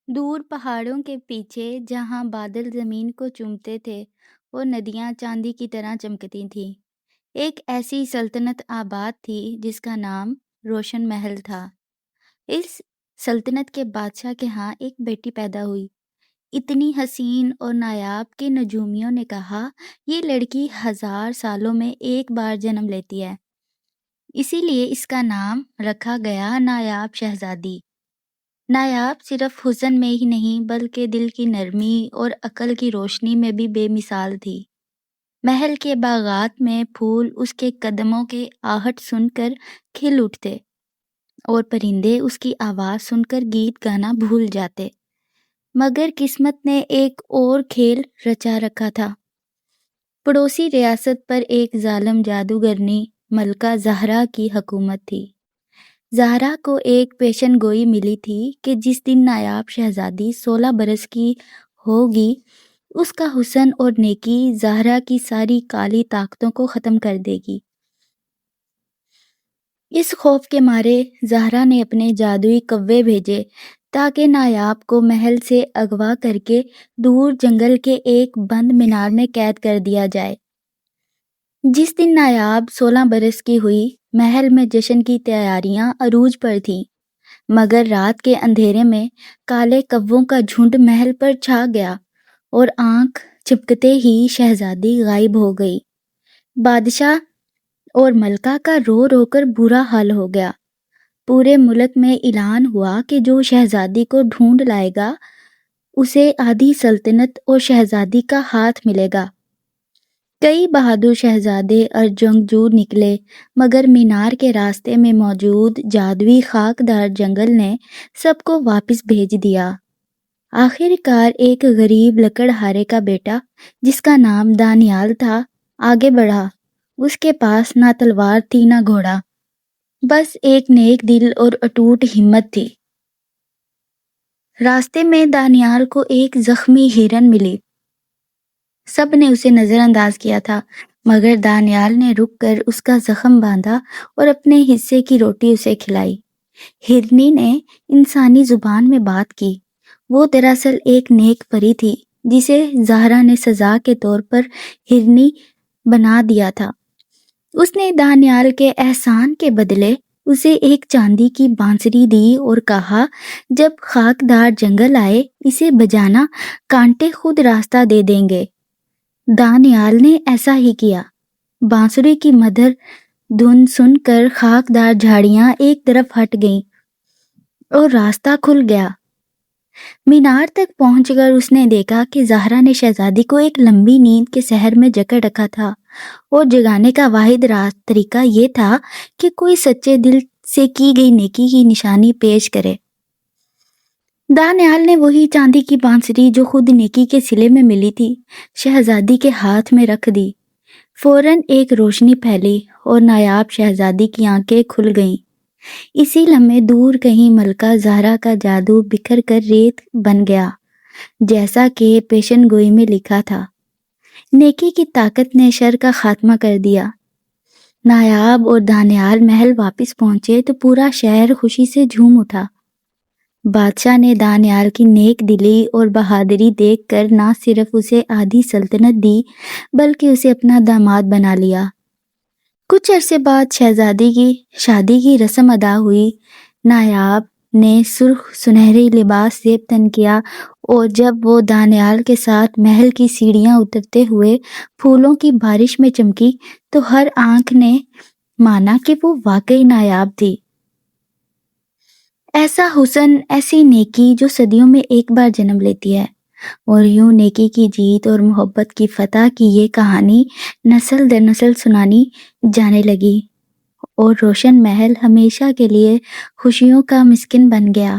دور پہاڑوں کے پیچھے جہاں بادل زمین کو چومتے تھے اور ندیاں چاندی کی طرح چمکتی تھیں، ایک ایسی سلطنت آباد تھی جس کا نام روشن محل تھا۔ اس سلطنت کے بادشاہ کے ہاں ایک بیٹی پیدا ہوئی، اتنی حسین اور نایاب کہ نجومیوں نے کہا یہ لڑکی 1000 سالوں میں ایک بار جنم لیتی ہے، اسی لیے اس کا نام رکھا گیا نایاب شہزادی۔ نایاب صرف حسن میں ہی نہیں بلکہ دل کی نرمی اور عقل کی روشنی میں بھی بے مثال تھی۔ محل کے باغات میں پھول اس کے قدموں کے آہٹ سن کر کھل اٹھتے اور پرندے اس کی آواز سن کر گیت گانا بھول جاتے، مگر قسمت نے ایک اور کھیل رچا رکھا تھا۔ پڑوسی ریاست پر ایک ظالم جادوگرنی ملکہ زہرا کی حکومت تھی۔ زہرا کو ایک پیشن گوئی ملی تھی کہ جس دن نایاب شہزادی 16 برس کی ہوگی اس کا حسن اور نیکی زہرا کی ساری کالی طاقتوں کو ختم کر دے گی۔ اس خوف کے مارے زہرا نے اپنے جادوئی کوے بھیجے تاکہ نایاب کو محل سے اغوا کر کے دور جنگل کے ایک بند مینار میں قید کر دیا جائے۔ جس دن نایاب 16 برس کی ہوئی محل میں جشن کی تیاریاں عروج پر تھیں، مگر رات کے اندھیرے میں کالے کووں کا جھنڈ محل پر چھا گیا اور آنکھ چپکتے ہی شہزادی غائب ہو گئی۔ بادشاہ اور ملکہ کا رو رو کر برا حال ہو گیا۔ پورے ملک میں اعلان ہوا کہ جو شہزادی کو ڈھونڈ لائے گا اسے آدھی سلطنت اور شہزادی کا ہاتھ ملے گا۔ کئی بہادر شہزادے اور جنگجو نکلے، مگر مینار کے راستے میں موجود جادوئی خاکدار جنگل نے سب کو واپس بھیج دیا۔ آخر کار ایک غریب لکڑہارے کا بیٹا جس کا نام دانیال تھا آگے بڑھا۔ اس کے پاس نہ تلوار تھی نہ گھوڑا، بس ایک نیک دل اور اٹوٹ ہمت تھی۔ راستے میں دانیال کو ایک زخمی ہرن ملی۔ سب نے اسے نظر انداز کیا تھا، مگر دانیال نے رک کر اس کا زخم باندھا اور اپنے حصے کی روٹی اسے کھلائی۔ ہرنی نے انسانی زبان میں بات کی۔ وہ دراصل ایک نیک پری تھی جسے زہرا نے سزا کے طور پر ہرنی بنا دیا تھا۔ اس نے دانیال کے احسان کے بدلے اسے ایک چاندی کی بانسری دی اور کہا جب خاکدار جنگل آئے اسے بجانا، کانٹے خود راستہ دے دیں گے۔ دانیال نے ایسا ہی کیا۔ بانسری کی مدھر دھن سن کر خاکدار جھاڑیاں ایک طرف ہٹ گئیں اور راستہ کھل گیا۔ مینار تک پہنچ کر اس نے دیکھا کہ زہرا نے شہزادی کو ایک لمبی نیند کے سحر میں جکڑ رکھا تھا اور جگانے کا واحد طریقہ یہ تھا کہ کوئی سچے دل سے کی گئی نیکی کی نشانی پیش کرے۔ دانیال نے وہی چاندی کی بانسری جو خود نیکی کے صلے میں ملی تھی شہزادی کے ہاتھ میں رکھ دی۔ فوراً ایک روشنی پھیلی اور نایاب شہزادی کی آنکھیں کھل گئیں۔ اسی لمحے دور کہیں ملکہ زہرا کا جادو بکھر کر ریت بن گیا، جیسا کہ پیشن گوئی میں لکھا تھا۔ نیکی کی طاقت نے شر کا خاتمہ کر دیا۔ نایاب اور دانیال محل واپس پہنچے تو پورا شہر خوشی سے جھوم اٹھا۔ بادشاہ نے دانیال کی نیک دلی اور بہادری دیکھ کر نہ صرف اسے آدھی سلطنت دی بلکہ اسے اپنا داماد بنا لیا۔ کچھ عرصے بعد شہزادی کی شادی کی رسم ادا ہوئی۔ نایاب نے سرخ سنہری لباس زیب تن کیا اور جب وہ دانیال کے ساتھ محل کی سیڑھیاں اترتے ہوئے پھولوں کی بارش میں چمکی تو ہر آنکھ نے مانا کہ وہ واقعی نایاب تھی۔ ایسا حسن، ایسی نیکی جو صدیوں میں ایک بار جنم لیتی ہے، اور یوں نیکی کی جیت اور محبت کی فتح کی یہ کہانی نسل در نسل سنانی جانے لگی اور روشن محل ہمیشہ کے لیے خوشیوں کا مسکن بن گیا۔